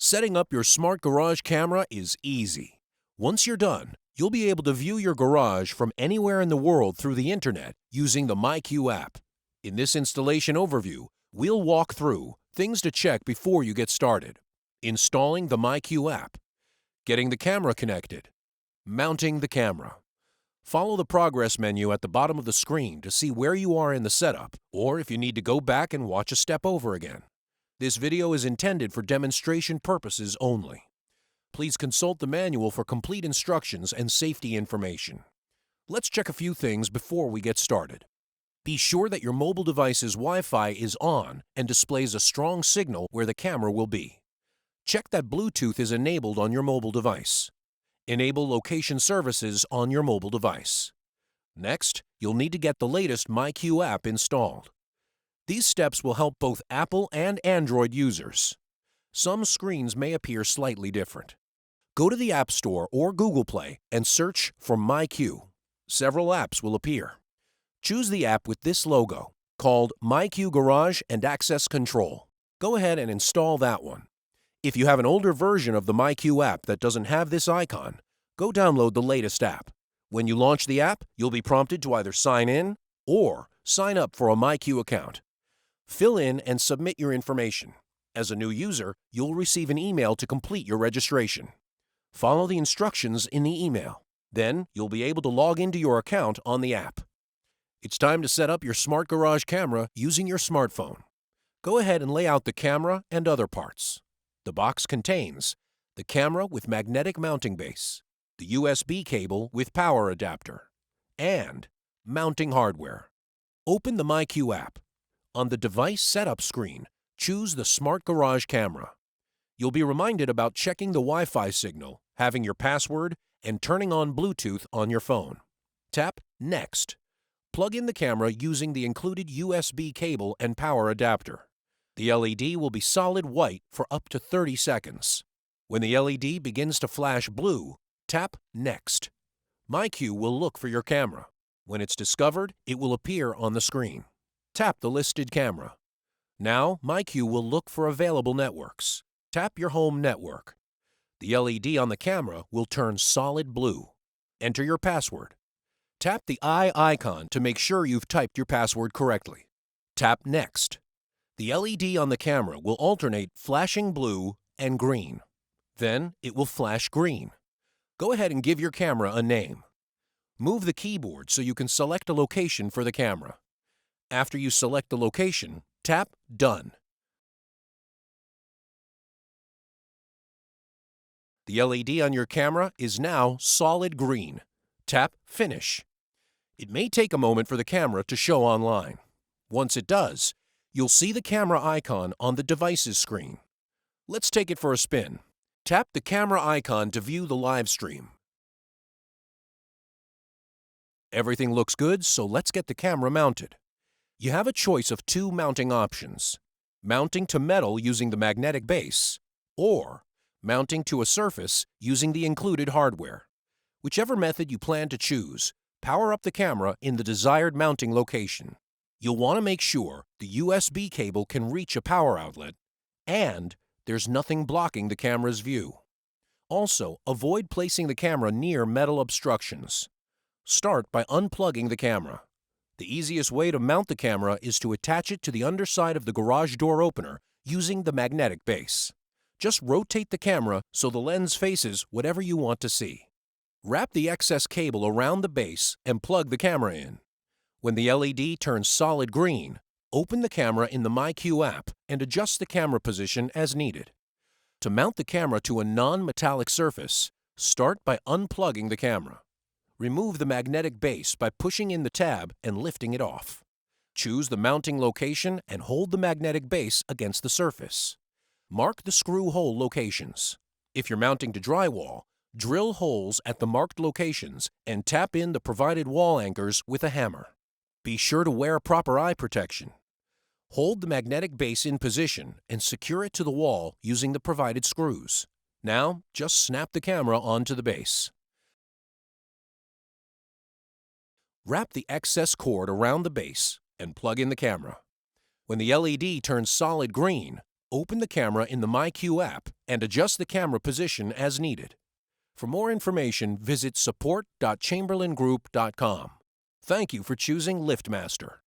Setting up your smart garage camera is easy. Once you're done, you'll be able to view your garage from anywhere in the world through the internet using the myQ app. In this installation overview, we'll walk through things to check before you get started. Installing the myQ app, getting the camera connected, mounting the camera. Follow the progress menu at the bottom of the screen to see where you are in the setup, or if you need to go back and watch a step over again. This video is intended for demonstration purposes only. Please consult the manual for complete instructions and safety information. Let's check a few things before we get started. Be sure that your mobile device's Wi-Fi is on and displays a strong signal where the camera will be. Check that Bluetooth is enabled on your mobile device. Enable location services on your mobile device. Next, you'll need to get the latest myQ app installed. These steps will help both Apple and Android users. Some screens may appear slightly different. Go to the App Store or Google Play and search for myQ. Several apps will appear. Choose the app with this logo, called myQ Garage and Access Control. Go ahead and install that one. If you have an older version of the myQ app that doesn't have this icon, go download the latest app. When you launch the app, you'll be prompted to either sign in or sign up for a myQ account. Fill in and submit your information. As a new user, you'll receive an email to complete your registration. Follow the instructions in the email. Then, you'll be able to log into your account on the app. It's time to set up your smart garage camera using your smartphone. Go ahead and lay out the camera and other parts. The box contains the camera with magnetic mounting base, the USB cable with power adapter, and mounting hardware. Open the myQ app. On the device setup screen, choose the Smart Garage Camera. You'll be reminded about checking the Wi-Fi signal, having your password, and turning on Bluetooth on your phone. Tap Next. Plug in the camera using the included USB cable and power adapter. The LED will be solid white for up to 30 seconds. When the LED begins to flash blue, tap Next. myQ will look for your camera. When it's discovered, it will appear on the screen. Tap the listed camera. Now, myQ will look for available networks. Tap your home network. The LED on the camera will turn solid blue. Enter your password. Tap the eye icon to make sure you've typed your password correctly. Tap Next. The LED on the camera will alternate flashing blue and green. Then, it will flash green. Go ahead and give your camera a name. Move the keyboard so you can select a location for the camera. After you select the location, tap Done. The LED on your camera is now solid green. Tap Finish. It may take a moment for the camera to show online. Once it does, you'll see the camera icon on the device's screen. Let's take it for a spin. Tap the camera icon to view the live stream. Everything looks good, so let's get the camera mounted. You have a choice of two mounting options: mounting to metal using the magnetic base, or mounting to a surface using the included hardware. Whichever method you plan to choose, power up the camera in the desired mounting location. You'll want to make sure the USB cable can reach a power outlet, and there's nothing blocking the camera's view. Also, avoid placing the camera near metal obstructions. Start by unplugging the camera. The easiest way to mount the camera is to attach it to the underside of the garage door opener using the magnetic base. Just rotate the camera so the lens faces whatever you want to see. Wrap the excess cable around the base and plug the camera in. When the LED turns solid green, open the camera in the myQ app and adjust the camera position as needed. To mount the camera to a non-metallic surface, start by unplugging the camera. Remove the magnetic base by pushing in the tab and lifting it off. Choose the mounting location and hold the magnetic base against the surface. Mark the screw hole locations. If you're mounting to drywall, drill holes at the marked locations and tap in the provided wall anchors with a hammer. Be sure to wear proper eye protection. Hold the magnetic base in position and secure it to the wall using the provided screws. Now, just snap the camera onto the base. Wrap the excess cord around the base and plug in the camera. When the LED turns solid green, open the camera in the myQ app and adjust the camera position as needed. For more information, visit support.chamberlaingroup.com. Thank you for choosing LiftMaster.